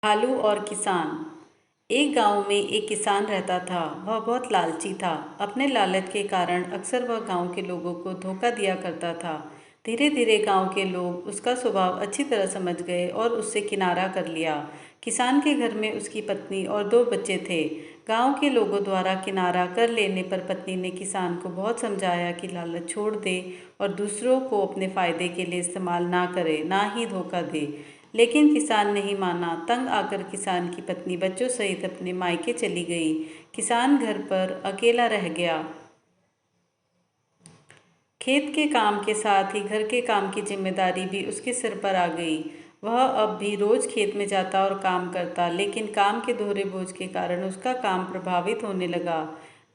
भालू और किसान। एक गांव में एक किसान रहता था। वह बहुत लालची था। अपने लालच के कारण अक्सर वह गांव के लोगों को धोखा दिया करता था। धीरे धीरे गांव के लोग उसका स्वभाव अच्छी तरह समझ गए और उससे किनारा कर लिया। किसान के घर में उसकी पत्नी और 2 बच्चे थे। गांव के लोगों द्वारा किनारा कर लेने पर पत्नी ने किसान को बहुत समझाया कि लालच छोड़ दे और दूसरों को अपने फायदे के लिए इस्तेमाल ना करे, ना ही धोखा दे। लेकिन किसान नहीं माना। तंग आकर किसान की पत्नी बच्चों सहित अपने मायके चली गई। किसान घर पर अकेला रह गया। खेत के काम के साथ ही घर के काम की जिम्मेदारी भी उसके सिर पर आ गई। वह अब भी रोज खेत में जाता और काम करता, लेकिन काम के दोहरे बोझ के कारण उसका काम प्रभावित होने लगा।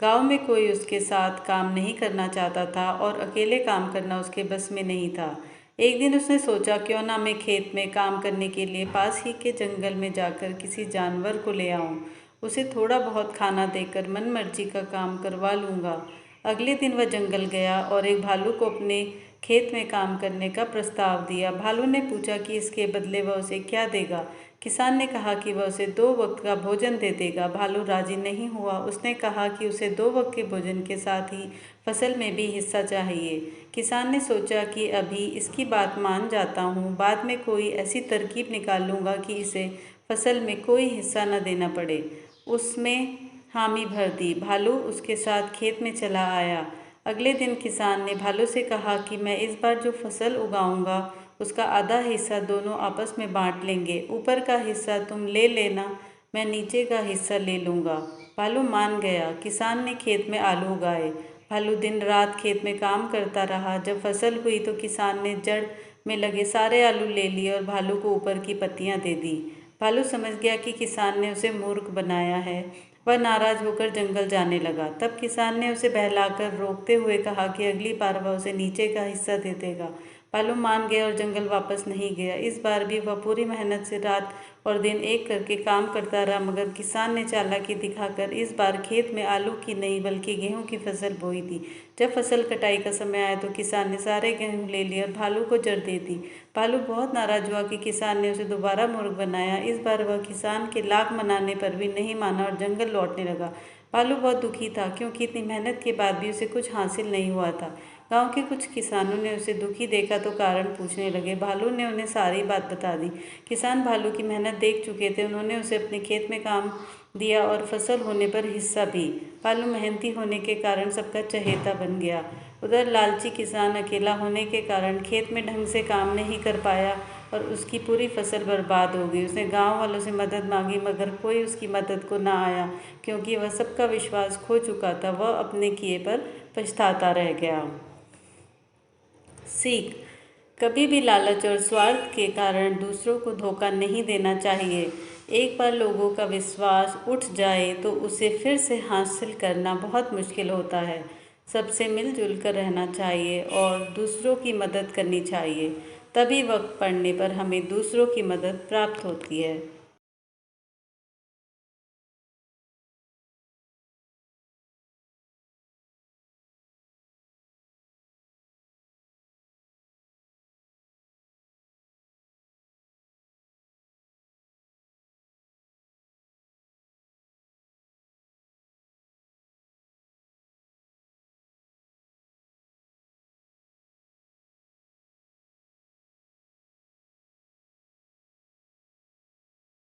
गांव में कोई उसके साथ काम नहीं करना चाहता था और अकेले काम करना उसके बस में नहीं था। एक दिन उसने सोचा, क्यों ना मैं खेत में काम करने के लिए पास ही के जंगल में जाकर किसी जानवर को ले आऊं। उसे थोड़ा बहुत खाना देकर मनमर्जी का काम करवा लूँगा। अगले दिन वह जंगल गया और एक भालू को अपने खेत में काम करने का प्रस्ताव दिया। भालू ने पूछा कि इसके बदले वह उसे क्या देगा। किसान ने कहा कि वह उसे 2 वक्त का भोजन दे देगा। भालू राजी नहीं हुआ। उसने कहा कि उसे 2 वक्त के भोजन के साथ ही फसल में भी हिस्सा चाहिए। किसान ने सोचा कि अभी इसकी बात मान जाता हूँ, बाद में कोई ऐसी तरकीब निकाल लूँगा कि इसे फसल में कोई हिस्सा न देना पड़े। उसमें हामी भर दी। भालू उसके साथ खेत में चला आया। अगले दिन किसान ने भालू से कहा कि मैं इस बार जो फसल उगाऊंगा उसका आधा हिस्सा दोनों आपस में बांट लेंगे। ऊपर का हिस्सा तुम ले लेना, मैं नीचे का हिस्सा ले लूँगा। भालू मान गया। किसान ने खेत में आलू उगाए। भालू दिन रात खेत में काम करता रहा। जब फसल हुई तो किसान ने जड़ में लगे सारे आलू ले लिए और भालू को ऊपर की पत्तियां दे दी। भालू समझ गया कि किसान ने उसे मूर्ख बनाया है। वह नाराज होकर जंगल जाने लगा। तब किसान ने उसे बहलाकर रोकते हुए कहा कि अगली बार वह उसे नीचे का हिस्सा दे देगा। भालू मान गया और जंगल वापस नहीं गया। इस बार भी वह पूरी मेहनत से रात और दिन एक करके काम करता रहा, मगर किसान ने चालाकी दिखाकर इस बार खेत में आलू की नहीं बल्कि गेहूं की फसल बोई थी। जब फसल कटाई का समय आया तो किसान ने सारे गेहूं ले लिए और भालू को जड़ दे दी। भालू बहुत नाराज हुआ कि किसान ने उसे दोबारा मूर्ख बनाया। इस बार वह किसान के लाख मनाने पर भी नहीं माना और जंगल लौटने लगा। भालू बहुत दुखी था, क्योंकि इतनी मेहनत के बाद भी उसे कुछ हासिल नहीं हुआ था। गांव के कुछ किसानों ने उसे दुखी देखा तो कारण पूछने लगे। भालू ने उन्हें सारी बात बता दी। किसान भालू की मेहनत देख चुके थे। उन्होंने उसे अपने खेत में काम दिया और फसल होने पर हिस्सा भी। भालू मेहनती होने के कारण सबका चहेता बन गया। उधर लालची किसान अकेला होने के कारण खेत में ढंग से काम नहीं कर पाया और उसकी पूरी फसल बर्बाद हो गई। उसने गांव वालों से मदद मांगी, मगर कोई उसकी मदद को ना आया, क्योंकि वह सबका विश्वास खो चुका था। वह अपने किए पर पछताता रह गया। सीख: कभी भी लालच और स्वार्थ के कारण दूसरों को धोखा नहीं देना चाहिए। एक बार लोगों का विश्वास उठ जाए तो उसे फिर से हासिल करना बहुत मुश्किल होता है। सबसे मिलजुल कर रहना चाहिए और दूसरों की मदद करनी चाहिए। तभी वक्त पड़ने पर हमें दूसरों की मदद प्राप्त होती है।